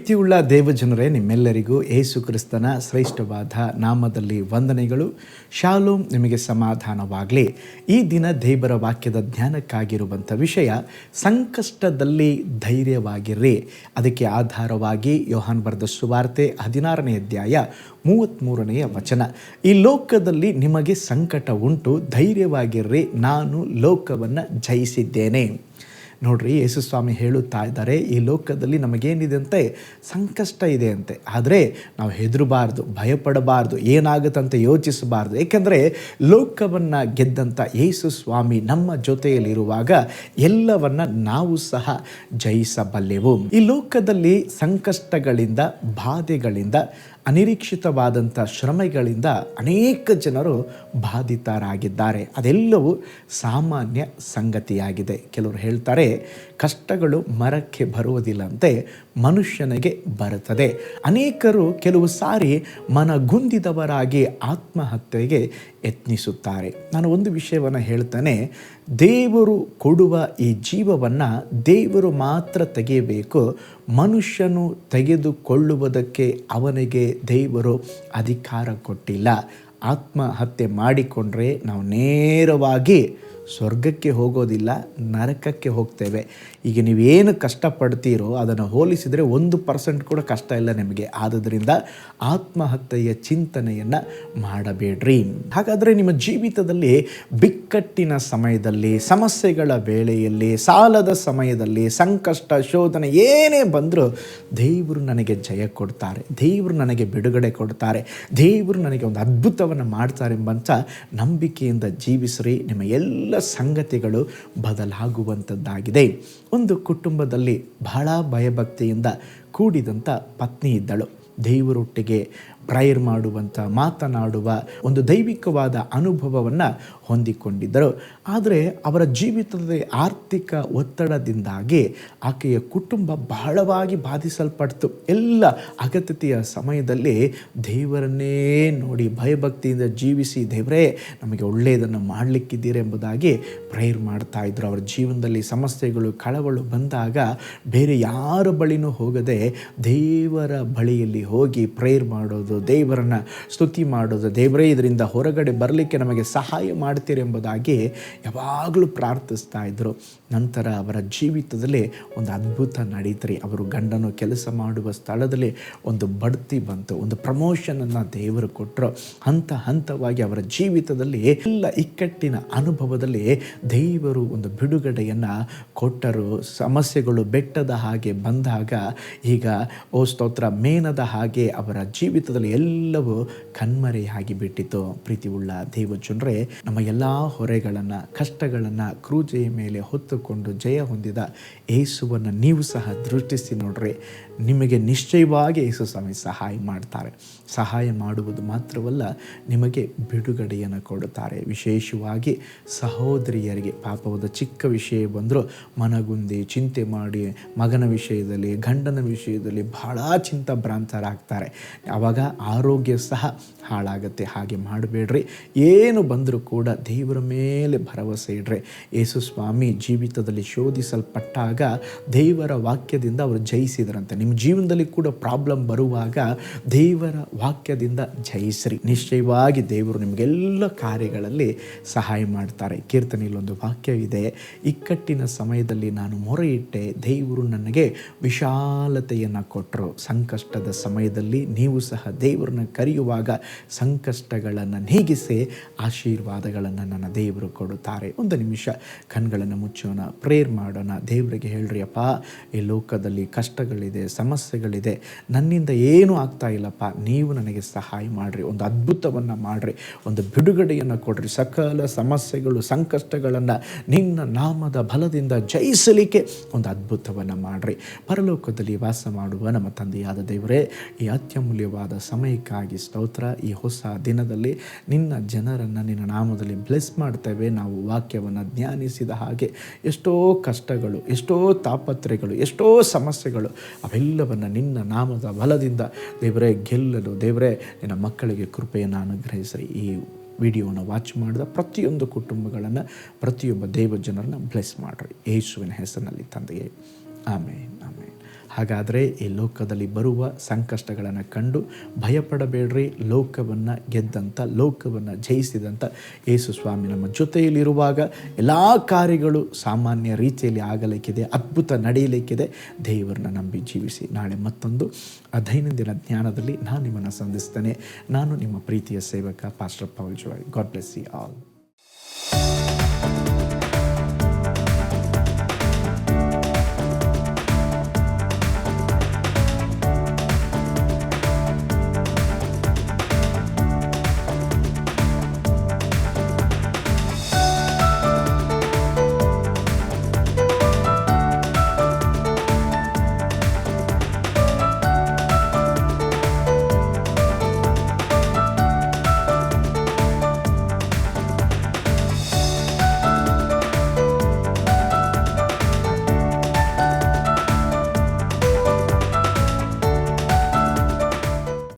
ಪ್ರೀತಿಯುಳ್ಳ ದೇವಜನರೇ, ನಿಮ್ಮೆಲ್ಲರಿಗೂ ಯೇಸು ಕ್ರಿಸ್ತನ ಶ್ರೇಷ್ಠವಾದ ನಾಮದಲ್ಲಿ ವಂದನೆಗಳು. ಶಾಲೋಮ್, ನಿಮಗೆ ಸಮಾಧಾನವಾಗಲಿ. ಈ ದಿನ ದೇವರ ವಾಕ್ಯದ ಧ್ಯಾನಕ್ಕಾಗಿರುವಂಥ ವಿಷಯ ಸಂಕಷ್ಟದಲ್ಲಿ ಧೈರ್ಯವಾಗಿರ್ರಿ. ಅದಕ್ಕೆ ಆಧಾರವಾಗಿ ಯೋಹಾನ್ ಬರೆದ ಸುವಾರ್ತೆ 16ನೇ ಅಧ್ಯಾಯ 33ನೇ ವಚನ. ಈ ಲೋಕದಲ್ಲಿ ನಿಮಗೆ ಸಂಕಟ ಉಂಟು, ಧೈರ್ಯವಾಗಿರ್ರಿ, ನಾನು ಲೋಕವನ್ನು ಜಯಿಸಿದ್ದೇನೆ. ನೋಡ್ರಿ, ಯೇಸು ಸ್ವಾಮಿ ಹೇಳುತ್ತಾ ಇದ್ದಾರೆ, ಈ ಲೋಕದಲ್ಲಿ ನಮಗೇನಿದೆ ಅಂತೆ, ಸಂಕಷ್ಟ ಇದೆ ಅಂತೆ. ಆದರೆ ನಾವು ಹೆದರಬಾರ್ದು, ಭಯಪಡಬಾರ್ದು, ಏನಾಗುತ್ತಂತ ಯೋಚಿಸಬಾರ್ದು. ಏಕೆಂದರೆ ಲೋಕವನ್ನು ಗೆದ್ದಂಥ ಯೇಸು ಸ್ವಾಮಿ ನಮ್ಮ ಜೊತೆಯಲ್ಲಿರುವಾಗ ಎಲ್ಲವನ್ನ ನಾವು ಸಹ ಜಯಿಸಬಲ್ಲೆವು. ಈ ಲೋಕದಲ್ಲಿ ಸಂಕಷ್ಟಗಳಿಂದ, ಬಾಧೆಗಳಿಂದ, ಅನಿರೀಕ್ಷಿತವಾದಂಥ ಶ್ರಮೆಗಳಿಂದ ಅನೇಕ ಜನರು ಬಾಧಿತರಾಗಿದ್ದಾರೆ. ಅದೆಲ್ಲವೂ ಸಾಮಾನ್ಯ ಸಂಗತಿಯಾಗಿದೆ. ಕೆಲವರು ಹೇಳ್ತಾರೆ, ಕಷ್ಟಗಳು ಮರಕ್ಕೆ ಬರುವುದಿಲ್ಲಂತೆ, ಮನುಷ್ಯನಿಗೆ ಬರುತ್ತದೆ. ಅನೇಕರು ಕೆಲವು ಸಾರಿ ಮನಗುಂದಿದವರಾಗಿ ಆತ್ಮಹತ್ಯೆಗೆ ಯತ್ನಿಸುತ್ತಾರೆ. ನಾನು ಒಂದು ವಿಷಯವನ್ನು ಹೇಳ್ತಾನೆ, ದೇವರು ಕೊಡುವ ಈ ಜೀವವನ್ನು ದೇವರು ಮಾತ್ರ ತೆಗೆಯಬೇಕು. ಮನುಷ್ಯನು ತೆಗೆದುಕೊಳ್ಳುವುದಕ್ಕೆ ಅವನಿಗೆ ದೇವರು ಅಧಿಕಾರ ಕೊಟ್ಟಿಲ್ಲ. ಆತ್ಮಹತ್ಯೆ ಮಾಡಿಕೊಂಡ್ರೆ ನಾವು ನೇರವಾಗಿ ಸ್ವರ್ಗಕ್ಕೆ ಹೋಗೋದಿಲ್ಲ, ನರಕಕ್ಕೆ ಹೋಗ್ತೇವೆ. ಈಗ ನೀವೇನು ಕಷ್ಟಪಡ್ತೀರೋ ಅದನ್ನು ಹೋಲಿಸಿದರೆ 1% ಕೂಡ ಕಷ್ಟ ಇಲ್ಲ ನಿಮಗೆ. ಆದುದರಿಂದ ಆತ್ಮಹತ್ಯೆಯ ಚಿಂತನೆಯನ್ನು ಮಾಡಬೇಡ್ರಿ. ಹಾಗಾದರೆ ನಿಮ್ಮ ಜೀವಿತದಲ್ಲಿ ಬಿಕ್ಕಟ್ಟಿನ ಸಮಯದಲ್ಲಿ, ಸಮಸ್ಯೆಗಳ ವೇಳೆಯಲ್ಲಿ, ಸಾಲದ ಸಮಯದಲ್ಲಿ, ಸಂಕಷ್ಟ, ಶೋಧನೆ ಏನೇ ಬಂದರೂ ದೇವರು ನನಗೆ ಜಯ ಕೊಡ್ತಾರೆ, ದೇವರು ನನಗೆ ಬಿಡುಗಡೆ ಕೊಡ್ತಾರೆ, ದೇವರು ನನಗೆ ಒಂದು ಅದ್ಭುತವನ್ನು ಮಾಡ್ತಾರೆ ಎಂಬಂಥ ನಂಬಿಕೆಯಿಂದ ಜೀವಿಸ್ರಿ. ನಿಮ್ಮ ಎಲ್ಲ ಸಂಗತಿಗಳು ಬದಲಾಗುವಂಥದ್ದಾಗಿದೆ. ಒಂದು ಕುಟುಂಬದಲ್ಲಿ ಬಹಳ ಭಯಭಕ್ತಿಯಿಂದ ಕೂಡಿದಂಥ ಪತ್ನಿ ಇದ್ದಳು. ದೇವರೊಟ್ಟಿಗೆ ಪ್ರೇಯರ್ ಮಾಡುವಂಥ, ಮಾತನಾಡುವ ಒಂದು ದೈವಿಕವಾದ ಅನುಭವವನ್ನು ಹೊಂದಿಕೊಂಡಿದ್ದರು. ಆದರೆ ಅವರ ಜೀವಿತದ ಆರ್ಥಿಕ ಒತ್ತಡದಿಂದಾಗಿ ಆಕೆಯ ಕುಟುಂಬ ಬಹಳವಾಗಿ ಬಾಧಿಸಲ್ಪಡ್ತು. ಎಲ್ಲ ಅಗತ್ಯತೆಯ ಸಮಯದಲ್ಲಿ ದೇವರನ್ನೇ ನೋಡಿ ಭಯಭಕ್ತಿಯಿಂದ ಜೀವಿಸಿ, ದೇವರೇ ನಮಗೆ ಒಳ್ಳೆಯದನ್ನು ಮಾಡಲಿಕ್ಕಿದ್ದೀರಿ ಎಂಬುದಾಗಿ ಪ್ರೇಯರ್ ಮಾಡ್ತಾ ಇದ್ರು. ಅವರ ಜೀವನದಲ್ಲಿ ಸಮಸ್ಯೆಗಳು, ಕಳವಳು ಬಂದಾಗ ಬೇರೆ ಯಾರ ಬಳಿನೂ ಹೋಗದೆ ದೇವರ ಬಳಿಯಲ್ಲಿ ಹೋಗಿ ಪ್ರೇಯರ್ ಮಾಡೋದು, ದೇವರನ್ನು ಸ್ತುತಿ ಮಾಡೋದು, ದೇವರೇ ಇದರಿಂದ ಹೊರಗಡೆ ಬರಲಿಕ್ಕೆ ನಮಗೆ ಸಹಾಯ ಮಾಡ್ತೀರಿ ಎಂಬುದಾಗಿ ಯಾವಾಗಲೂ ಪ್ರಾರ್ಥಿಸ್ತಾ ಇದ್ದರು. ನಂತರ ಅವರ ಜೀವಿತದಲ್ಲಿ ಒಂದು ಅದ್ಭುತ ನಡೀತ್ರಿ. ಅವರು ಗಂಡನು ಕೆಲಸ ಮಾಡುವ ಸ್ಥಳದಲ್ಲಿ ಒಂದು ಬಡ್ತಿ ಬಂತು, ಒಂದು ಪ್ರಮೋಷನನ್ನು ದೇವರು ಕೊಟ್ಟರು. ಹಂತವಾಗಿ ಅವರ ಜೀವಿತದಲ್ಲಿ ಎಲ್ಲ ಇಕ್ಕಟ್ಟಿನ ಅನುಭವದಲ್ಲಿ ದೇವರು ಒಂದು ಬಿಡುಗಡೆಯನ್ನು ಕೊಟ್ಟರು. ಸಮಸ್ಯೆಗಳು ಬೆಟ್ಟದ ಹಾಗೆ ಬಂದಾಗ ಈಗ ಸ್ತೋತ್ರ ಮೇನದ ಹಾಗೆ ಅವರ ಜೀವಿತದಲ್ಲಿ ಎಲ್ಲವೂ ಕಣ್ಮರೆಯಾಗಿ ಬಿಟ್ಟಿತು. ಪ್ರೀತಿಯುಳ್ಳ ದೇವಜನರೇ, ನಮ್ಮ ಎಲ್ಲ ಹೊರೆಗಳನ್ನು, ಕಷ್ಟಗಳನ್ನು ಕ್ರೂಜೆಯ ಮೇಲೆ ಹೊತ್ತುಕೊಂಡು ಜಯ ಹೊಂದಿದ ಯೇಸುವನ್ನು ನೀವು ಸಹ ದೃಷ್ಟಿಸಿ ನೋಡ್ರಿ. ನಿಮಗೆ ನಿಶ್ಚಯವಾಗಿ ಯೇಸು ಸ್ವಾಮಿ ಸಹಾಯ ಮಾಡ್ತಾರೆ. ಸಹಾಯ ಮಾಡುವುದು ಮಾತ್ರವಲ್ಲ, ನಿಮಗೆ ಬಿಡುಗಡೆಯನ್ನು ಕೊಡುತ್ತಾರೆ. ವಿಶೇಷವಾಗಿ ಸಹೋದರಿಯರಿಗೆ ಪಾಪವಾದ ಚಿಕ್ಕ ವಿಷಯ ಬಂದರೂ ಮನಗುಂದಿ ಚಿಂತೆ ಮಾಡಿ ಮಗನ ವಿಷಯದಲ್ಲಿ, ಗಂಡನ ವಿಷಯದಲ್ಲಿ ಬಹಳ ಚಿಂತಾಭ್ರಾಂತರಾಗ್ತಾರೆ. ಆವಾಗ ಆರೋಗ್ಯ ಸಹ ಹಾಳಾಗುತ್ತೆ. ಹಾಗೆ ಮಾಡಬೇಡ್ರಿ. ಏನು ಬಂದರೂ ಕೂಡ ದೇವರ ಮೇಲೆ ಭರವಸೆ ಇಡ್ರಿ. ಯೇಸು ಸ್ವಾಮಿ ಜೀವಿತದಲ್ಲಿ ಶೋಧಿಸಲ್ಪಟ್ಟಾಗ ದೇವರ ವಾಕ್ಯದಿಂದ ಅವರು ಜಯಿಸಿದ್ರಂತೆ. ನಿಮ್ಮ ಜೀವನದಲ್ಲಿ ಕೂಡ ಪ್ರಾಬ್ಲಮ್ ಬರುವಾಗ ದೇವರ ವಾಕ್ಯದಿಂದ ಜಯಿಸ್ರಿ. ನಿಶ್ಚಯವಾಗಿ ದೇವರು ನಿಮಗೆಲ್ಲ ಕಾರ್ಯಗಳಲ್ಲಿ ಸಹಾಯ ಮಾಡ್ತಾರೆ. ಕೀರ್ತನೆಯಲ್ಲಿ ಒಂದು ವಾಕ್ಯವಿದೆ, ಇಕ್ಕಟ್ಟಿನ ಸಮಯದಲ್ಲಿ ನಾನು ಮೊರೆ ಇಟ್ಟೆ, ದೇವರು ನನಗೆ ವಿಶಾಲತೆಯನ್ನು ಕೊಟ್ಟರು. ಸಂಕಷ್ಟದ ಸಮಯದಲ್ಲಿ ನೀವು ಸಹ ದೇವರನ್ನ ಕರೆಯುವಾಗ ಸಂಕಷ್ಟಗಳನ್ನು ನೀಗಿಸಿ ಆಶೀರ್ವಾದಗಳನ್ನು ನನ್ನ ದೇವರು ಕೊಡುತ್ತಾರೆ. ಒಂದು ನಿಮಿಷ ಕಣ್ಗಳನ್ನು ಮುಚ್ಚೋಣ, ಪ್ರೇಯರ್ ಮಾಡೋಣ. ದೇವರಿಗೆ ಹೇಳ್ರಿ, ಅಪ್ಪ, ಈ ಲೋಕದಲ್ಲಿ ಕಷ್ಟಗಳಿದೆ, ಸಮಸ್ಯೆಗಳಿದೆ, ನನ್ನಿಂದ ಏನೂ ಆಗ್ತಾ ಇಲ್ಲಪ್ಪ, ನೀವು ನನಗೆ ಸಹಾಯ ಮಾಡಿರಿ, ಒಂದು ಅದ್ಭುತವನ್ನು ಮಾಡಿರಿ, ಒಂದು ಬಿಡುಗಡೆಯನ್ನು ಕೊಡ್ರಿ. ಸಕಲ ಸಮಸ್ಯೆಗಳು, ಸಂಕಷ್ಟಗಳನ್ನು ನಿನ್ನ ನಾಮದ ಬಲದಿಂದ ಜಯಿಸಲಿಕ್ಕೆ ಒಂದು ಅದ್ಭುತವನ್ನು ಮಾಡಿರಿ. ಪರಲೋಕದಲ್ಲಿ ವಾಸ ಮಾಡುವ ನಮ್ಮ ತಂದೆಯಾದ ದೇವರೇ, ಈ ಅತ್ಯಮೂಲ್ಯವಾದ ಸಮಯಕ್ಕಾಗಿ ಸ್ತೋತ್ರ. ಈ ಹೊಸ ದಿನದಲ್ಲಿ ನಿನ್ನ ಜನರನ್ನು ನಿನ್ನ ನಾಮದಲ್ಲಿ ಬ್ಲೆಸ್ ಮಾಡ್ತೇವೆ. ನಾವು ವಾಕ್ಯವನ್ನು ಧ್ಯಾನಿಸಿದ ಹಾಗೆ ಎಷ್ಟೋ ಕಷ್ಟಗಳು, ಎಷ್ಟೋ ತಾಪತ್ರೆಗಳು, ಎಷ್ಟೋ ಸಮಸ್ಯೆಗಳು, ಅವೆಲ್ಲವನ್ನು ನಿನ್ನ ನಾಮದ ಬಲದಿಂದ ದೇವರೇ ಗೆಲ್ಲಲು ದೇವರೇ ನಿನ್ನ ಮಕ್ಕಳಿಗೆ ಕೃಪೆಯನ್ನು ಅನುಗ್ರಹಿಸ್ರಿ. ಈ ವಿಡಿಯೋವನ್ನು ವಾಚ್ ಮಾಡಿದ ಪ್ರತಿಯೊಂದು ಕುಟುಂಬಗಳನ್ನು, ಪ್ರತಿಯೊಬ್ಬ ದೇವ ಜನರನ್ನು ಬ್ಲೆಸ್ ಮಾಡಿರಿ. ಯೇಸುವಿನ ಹೆಸರಿನಲ್ಲಿ ತಂದೆಯೇ, ಆಮೇನ್, ಆಮೇನ್. ಹಾಗಾದರೆ ಈ ಲೋಕದಲ್ಲಿ ಬರುವ ಸಂಕಷ್ಟಗಳನ್ನು ಕಂಡು ಭಯಪಡಬೇಡ್ರಿ. ಲೋಕವನ್ನು ಗೆದ್ದಂಥ, ಲೋಕವನ್ನು ಜಯಿಸಿದಂಥ ಯೇಸು ಸ್ವಾಮಿ ನಮ್ಮ ಜೊತೆಯಲ್ಲಿರುವಾಗ ಎಲ್ಲ ಕಾರ್ಯಗಳು ಸಾಮಾನ್ಯ ರೀತಿಯಲ್ಲಿ ಆಗಲಿಕ್ಕಿದೆ, ಅದ್ಭುತ ನಡೆಯಲಿಕ್ಕಿದೆ. ದೇವರನ್ನ ನಂಬಿ ಜೀವಿಸಿ. ನಾಳೆ ಮತ್ತೊಂದು ದೈನಂದಿನ ಜ್ಞಾನದಲ್ಲಿ ನಾನು ನಿಮ್ಮನ್ನು ಸಂಧಿಸ್ತೇನೆ. ನಾನು ನಿಮ್ಮ ಪ್ರೀತಿಯ ಸೇವಕ pastor Paul Joy. God bless you all.